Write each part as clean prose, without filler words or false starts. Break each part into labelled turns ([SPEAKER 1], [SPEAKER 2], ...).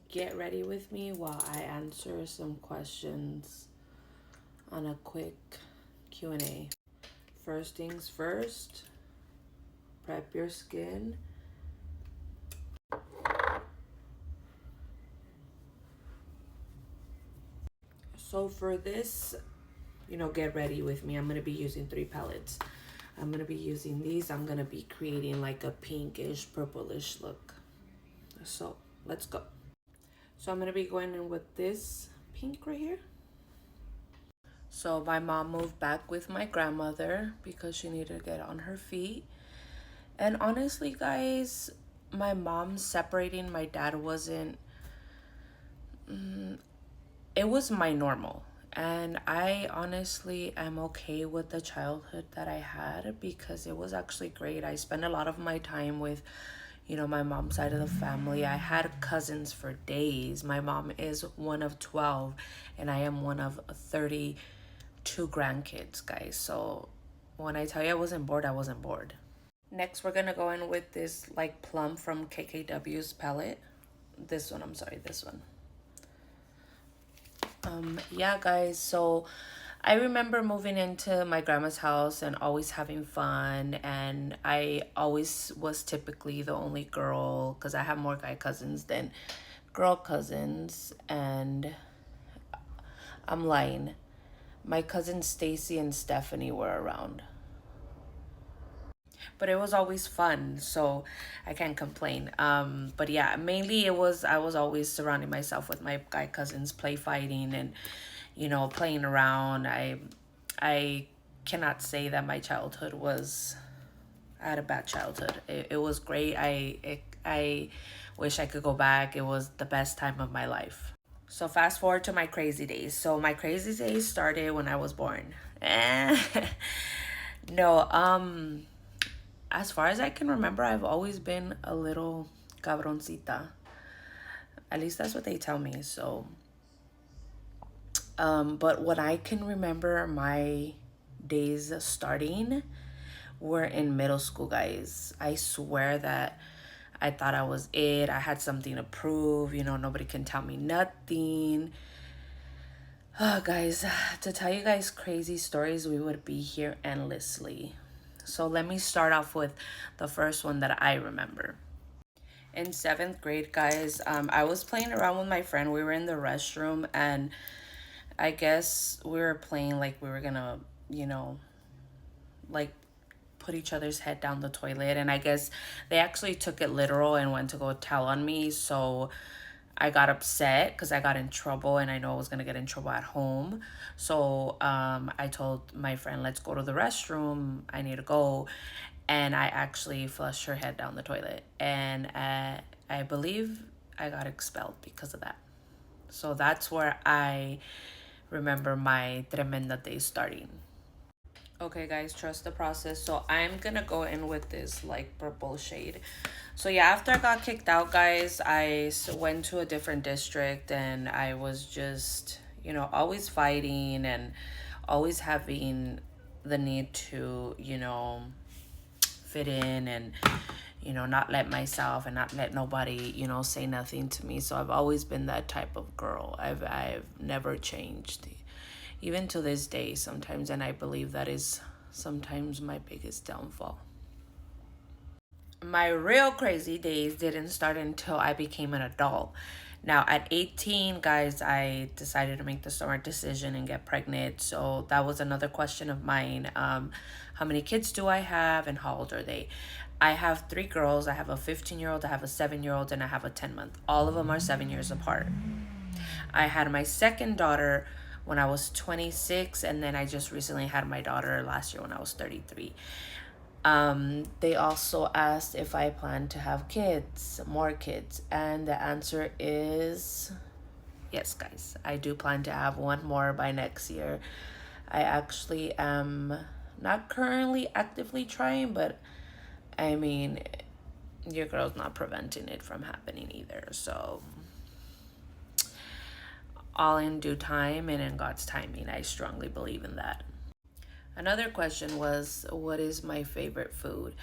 [SPEAKER 1] get ready with me while I answer some questions on a quick Q&A. First things first, prep your skin. So for this, get ready with me. I'm going to be using 3 palettes. I'm going to be using these. I'm going to be creating like a pinkish, purplish look. So let's go. So I'm going to be going in with this pink right here. So my mom moved back with my grandmother because she needed to get on her feet. And honestly, guys, my mom separating my dad wasn't, it was my normal. And I honestly am okay with the childhood that I had because it was actually great. I spent a lot of my time with, my mom's side of the family. I had cousins for days. My mom is one of 12 and I am one of 32 grandkids, guys. So when I tell you I wasn't bored, I wasn't bored. Next, we're gonna go in with this like plum from KKW's palette. This one, I'm sorry, this one. Yeah, guys, so I remember moving into my grandma's house and always having fun, and I always was typically the only girl because I have more guy cousins than girl cousins. And I'm lying, my cousins Stacy and Stephanie were around, but it was always fun, so I can't complain. But yeah, mainly I was always surrounding myself with my guy cousins, play fighting and playing around. I cannot say that my childhood was, I had a bad childhood. It was great. I wish I could go back. It was the best time of my life. So fast forward to my crazy days. So my crazy days started when I was born. No, as far as I can remember, I've always been a little cabroncita. At least that's what they tell me. So, but what I can remember, my days starting were in middle school, guys. I swear that I thought I was it. I had something to prove. Nobody can tell me nothing. Oh, guys, to tell you guys crazy stories, we would be here endlessly. So let me start off with the first one that I remember. In 7th grade, guys, I was playing around with my friend. We were in the restroom, and I guess we were playing like we were gonna, like put each other's head down the toilet. And I guess they actually took it literal and went to go tell on me. So I got upset because I got in trouble and I know I was gonna get in trouble at home. So I told my friend, let's go to the restroom. I need to go. And I actually flushed her head down the toilet. And I believe I got expelled because of that. So that's where I remember my tremenda day starting. Okay, guys, trust the process. So I'm gonna go in with this like purple shade. So yeah, after I got kicked out, guys, I went to a different district and I was just, always fighting and always having the need to, fit in and, not let myself and not let nobody, say nothing to me. So I've always been that type of girl. I've never changed, even to this day sometimes, and I believe that is sometimes my biggest downfall. My real crazy days didn't start until I became an adult. Now, at 18, guys, I decided to make the smart decision and get pregnant. So that was another question of mine. How many kids do I have and how old are they? I have 3 girls. I have a 15-year-old, I have a 7-year-old, and I have a 10-month. All of them are 7 years apart. I had my second daughter when I was 26, and then I just recently had my daughter last year when I was 33. They also asked if I plan to have kids, more kids, and the answer is yes, guys. I do plan to have one more by next year. I actually am not currently actively trying, but I mean, your girl's not preventing it from happening either. So all in due time and in God's timing. I strongly believe in that. Another question was, what is my favorite food?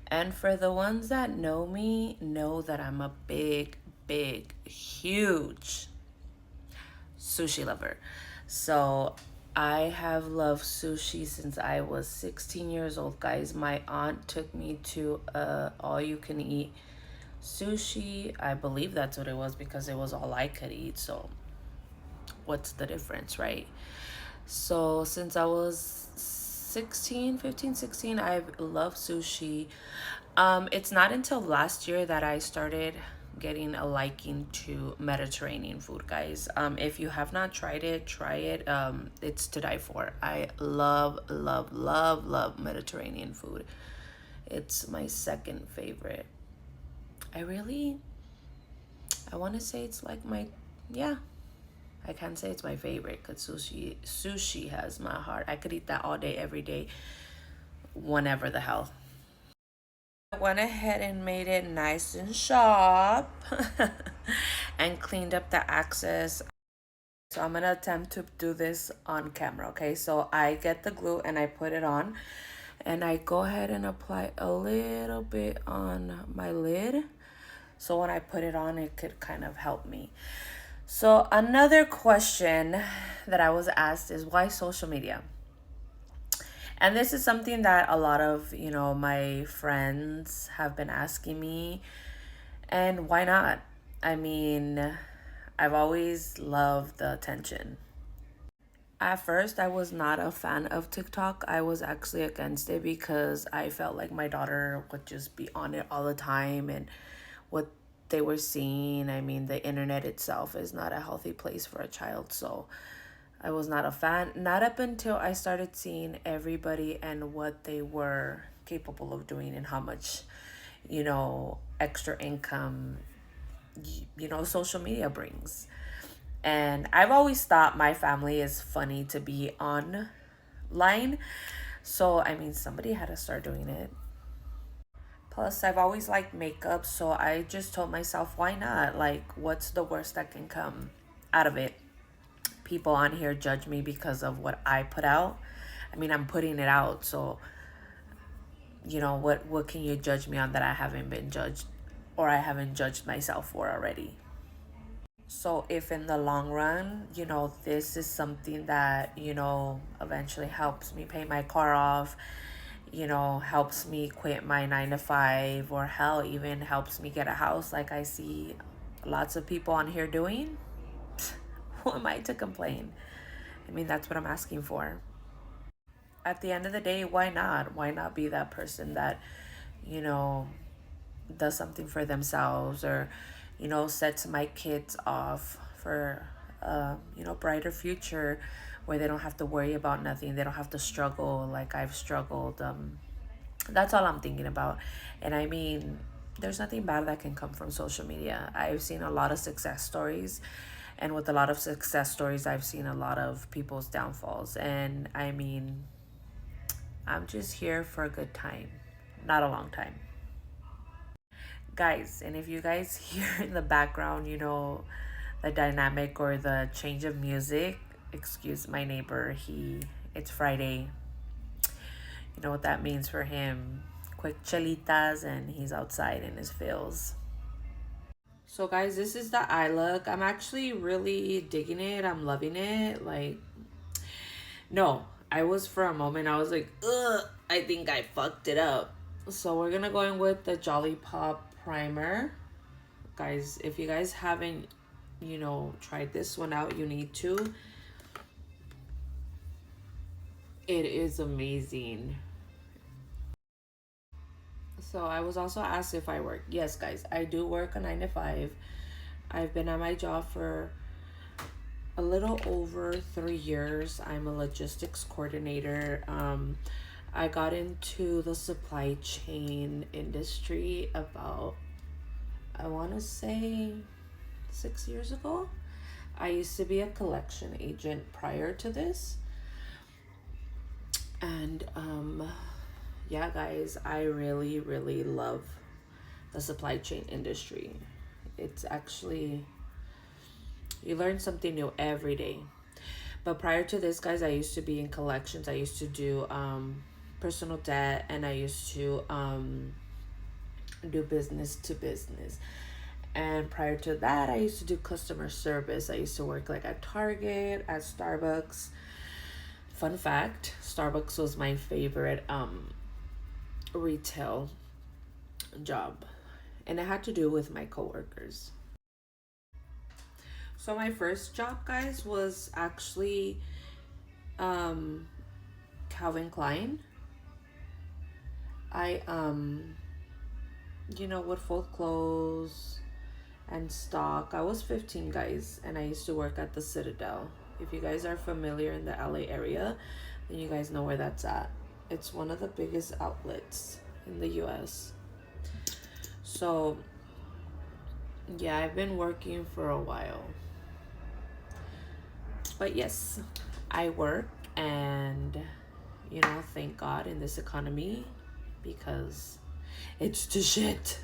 [SPEAKER 1] And for the ones that know me, know that I'm a big, big, huge sushi lover. So I have loved sushi since I was 16 years old, guys. My aunt took me to all you can eat sushi. I believe that's what it was because it was all I could eat. So what's the difference, right? So since I was 16, 15, 16, I've loved sushi. It's not until last year that I started getting a liking to Mediterranean food, guys. If you have not tried it, try it. It's to die for. I love, love, love, love Mediterranean food. It's my second favorite. I want to say it's like my, yeah, I can't say it's my favorite because sushi has my heart. I could eat that all day, every day, whenever the hell. I went ahead and made it nice and sharp and cleaned up the access. So I'm gonna attempt to do this on camera, okay? So I get the glue and I put it on and I go ahead and apply a little bit on my lid. So when I put it on, it could kind of help me. So another question that I was asked is why social media? And this is something that a lot of, my friends have been asking me. And why not? I mean, I've always loved the attention. At first, I was not a fan of TikTok. I was actually against it because I felt like my daughter would just be on it all the time and what they were seeing. I mean, the internet itself is not a healthy place for a child. So I was not a fan. Not up until I started seeing everybody and what they were capable of doing and how much, extra income, social media brings. And I've always thought my family is funny to be online. So, I mean, somebody had to start doing it. Plus, I've always liked makeup. So I just told myself, why not? Like, what's the worst that can come out of it? People on here judge me because of what I put out. I mean, I'm putting it out. So, what can you judge me on that I haven't been judged or I haven't judged myself for already? So if in the long run, this is something that, eventually helps me pay my car off, helps me quit my 9 to 5, or hell, even helps me get a house like I see lots of people on here doing, who am I to complain? I mean, that's what I'm asking for. At the end of the day, why not? Why not be that person that, you know, does something for themselves or, sets my kids off for, brighter future where they don't have to worry about nothing. They don't have to struggle like I've struggled. That's all I'm thinking about. And I mean, there's nothing bad that can come from social media. I've seen a lot of success stories. And with a lot of success stories, I've seen a lot of people's downfalls. And I mean, I'm just here for a good time, not a long time. Guys, and if you guys hear in the background, the dynamic or the change of music, excuse my neighbor. It's Friday. You know what that means for him. Quick chelitas and he's outside in his fields. So guys, this is the eye look. I'm actually really digging it. I'm loving it. Like, no, I was for a moment, I was like, ugh, I think I fucked it up. So we're gonna go in with the Jolly Pop primer. Guys, if you guys haven't, tried this one out, you need to. It is amazing. So I was also asked if I work. Yes, guys, I do work a 9 to 5. I've been at my job for a little over 3 years. I'm a logistics coordinator. I got into the supply chain industry about, I want to say, 6 years ago. I used to be a collection agent prior to this. And yeah, guys, I really, really love the supply chain industry. It's actually, you learn something new every day. But prior to this, guys, I used to be in collections. I used to do personal debt, and I used to do business to business. And prior to that, I used to do customer service. I used to work like at Target, at Starbucks. Fun fact, Starbucks was my favorite retail job. And it had to do with my coworkers. So my first job, guys, was actually um Calvin Klein. I would fold clothes and stock. I was 15, guys, and I used to work at the Citadel. If you guys are familiar in the LA area, then you guys know where that's at. It's one of the biggest outlets in the US. So, yeah, I've been working for a while. But yes, I work, and thank God in this economy, because it's the shit.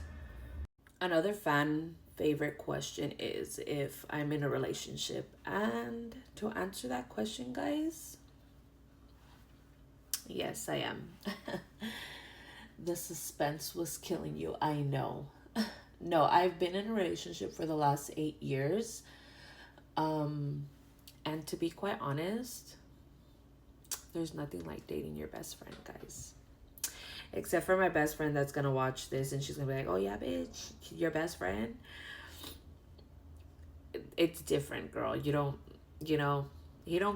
[SPEAKER 1] Another fan favorite question is if I'm in a relationship. And to answer that question, guys, yes, I am. The suspense was killing you, I know. No, I've been in a relationship for the last 8 years. And to be quite honest, there's nothing like dating your best friend, guys. Except for my best friend that's gonna watch this and she's gonna be like, oh yeah, bitch, your best friend. It's different, girl. He don't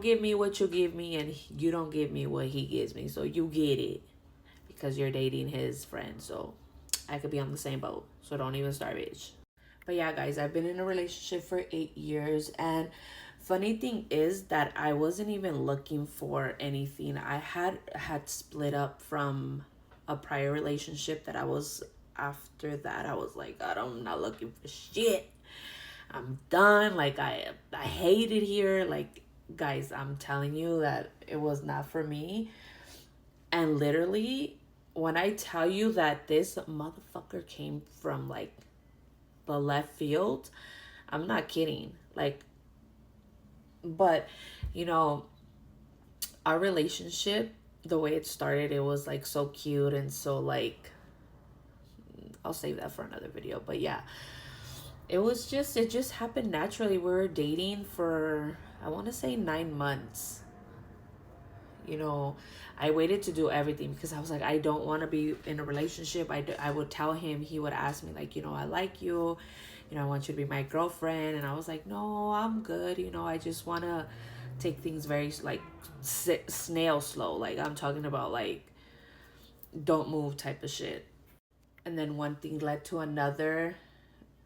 [SPEAKER 1] give me what you give me, and you don't give me what he gives me. So you get it because you're dating his friend. So I could be on the same boat. So don't even start, bitch. But yeah, guys, I've been in a relationship for 8 years, and funny thing is that I wasn't even looking for anything. I had split up from a prior relationship that I was. After that, I was like, God, I'm not looking for shit. I'm done. Like, I hate it here. Like, guys, I'm telling you that it was not for me. And literally, when I tell you that this motherfucker came from like the left field, I'm not kidding. Like, but our relationship, the way it started, it was like so cute and so like, I'll save that for another video. But yeah, it just happened naturally. We were dating for, I want to say, 9 months. I waited to do everything because I was like, I don't want to be in a relationship. I would tell him, he would ask me like, I like you, I want you to be my girlfriend. And I was like, no, I'm good. I just want to take things very like snail slow. Like, I'm talking about like, don't move type of shit. And then one thing led to another.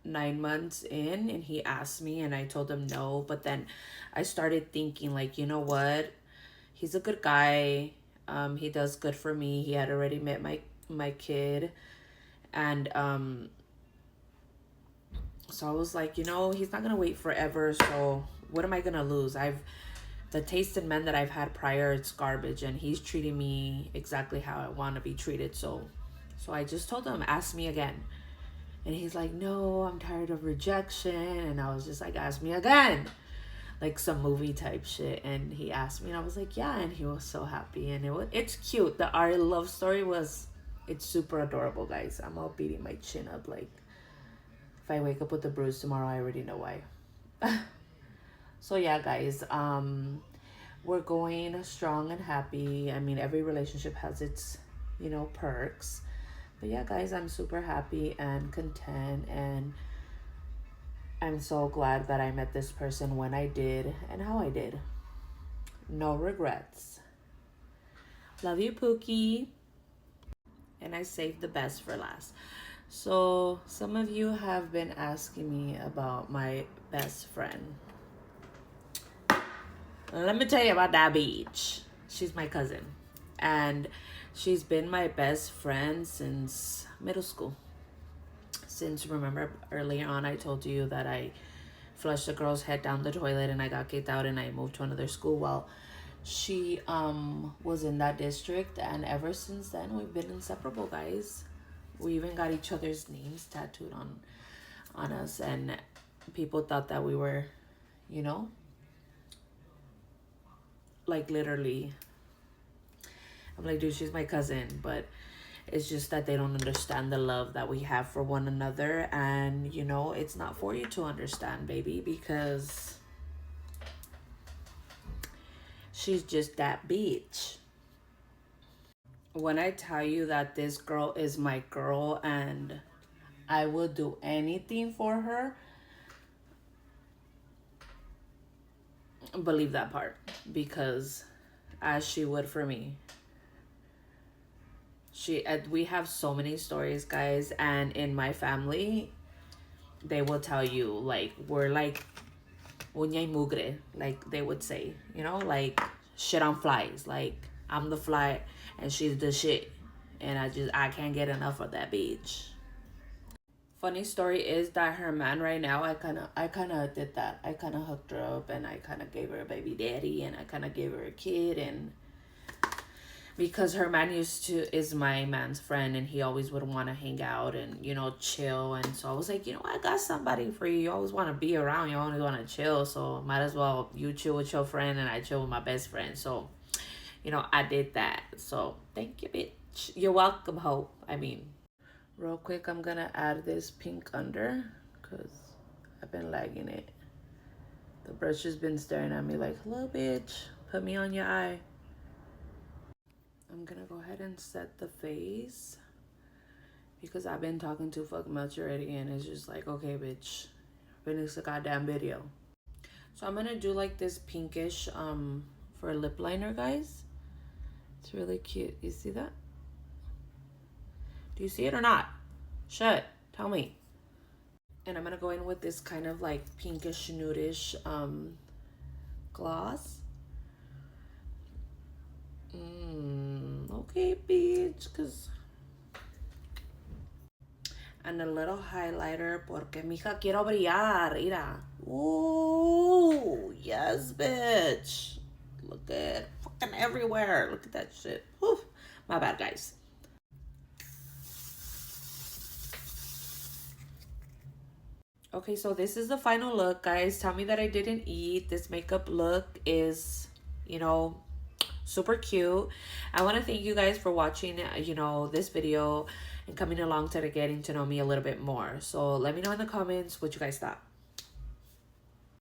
[SPEAKER 1] 9 months in, and he asked me, and I told him no. But then I started thinking like, you know what, he's a good guy. He does good for me. He had already met my kid, and so I was like, he's not gonna wait forever, so what am I gonna lose? The taste in men that I've had prior, it's garbage, and he's treating me exactly how I want to be treated. So I just told him, ask me again. And he's like, no, I'm tired of rejection. And I was just like, ask me again. Like some movie type shit. And he asked me, and I was like, yeah. And he was so happy. And it's cute. Our love story it's super adorable, guys. I'm all beating my chin up. Like, if I wake up with a bruise tomorrow, I already know why. So yeah, guys, we're going strong and happy. I mean, every relationship has its, perks. But yeah, guys, I'm super happy and content, and I'm so glad that I met this person when I did and how I did. No regrets. Love you, Pookie. And I saved the best for last. So some of you have been asking me about my best friend. Let me tell you about that bitch. She's my cousin. And she's been my best friend since middle school. Since, remember, earlier on I told you that I flushed a girl's head down the toilet and I got kicked out and I moved to another school. Well, she was in that district, and ever since then we've been inseparable, guys. We even got each other's names tattooed on us, and people thought that we were, like, literally. I'm like, dude, she's my cousin. But It's just that they don't understand the love that we have for one another. And, you know, it's not for you to understand, baby, because she's just that bitch. When I tell you that this girl is my girl and I will do anything for her, believe that part, because as she would for me. We have so many stories, guys, and in my family they will tell you, like, we're like uña y mugre, like they would say, you know, like shit on flies. Like, I'm the fly and she's the shit, and I can't get enough of that bitch. Funny story is that her man right now, I kind of did that. I kind of hooked her up and I kind of gave her a baby daddy and I kind of gave her a kid. And because her man is my man's friend and he always would want to hang out and, you know, chill. And so I was like, you know, I got somebody for you. You always want to be around, you always want to chill, so might as well you chill with your friend and I chill with my best friend. So, you know, I did that. So thank you, bitch. You're welcome, hope. I mean, real quick, I'm gonna add this pink under because I've been lagging it. The brush has been staring at me like, hello, bitch, put me on your eye. I'm gonna go ahead and set the face because I've been talking too fucking much already and it's just like, okay, bitch, finish the goddamn video. So I'm gonna do like this pinkish for a lip liner, guys. It's really cute. You see that? Do you see it or not? Shut. Tell me. And I'm gonna go in with this kind of like pinkish nudish gloss. Okay, bitch, cause and a little highlighter porque mija quiero brillar. Mira. Ooh, yes, bitch. Look at fucking everywhere. Look at that shit. Whew. My bad, guys. Okay, so this is the final look, guys. Tell me that I didn't eat. This makeup look is, you know, super cute. I want to thank you guys for watching, you know, this video and coming along to getting to know me a little bit more. So let me know in the comments what you guys thought.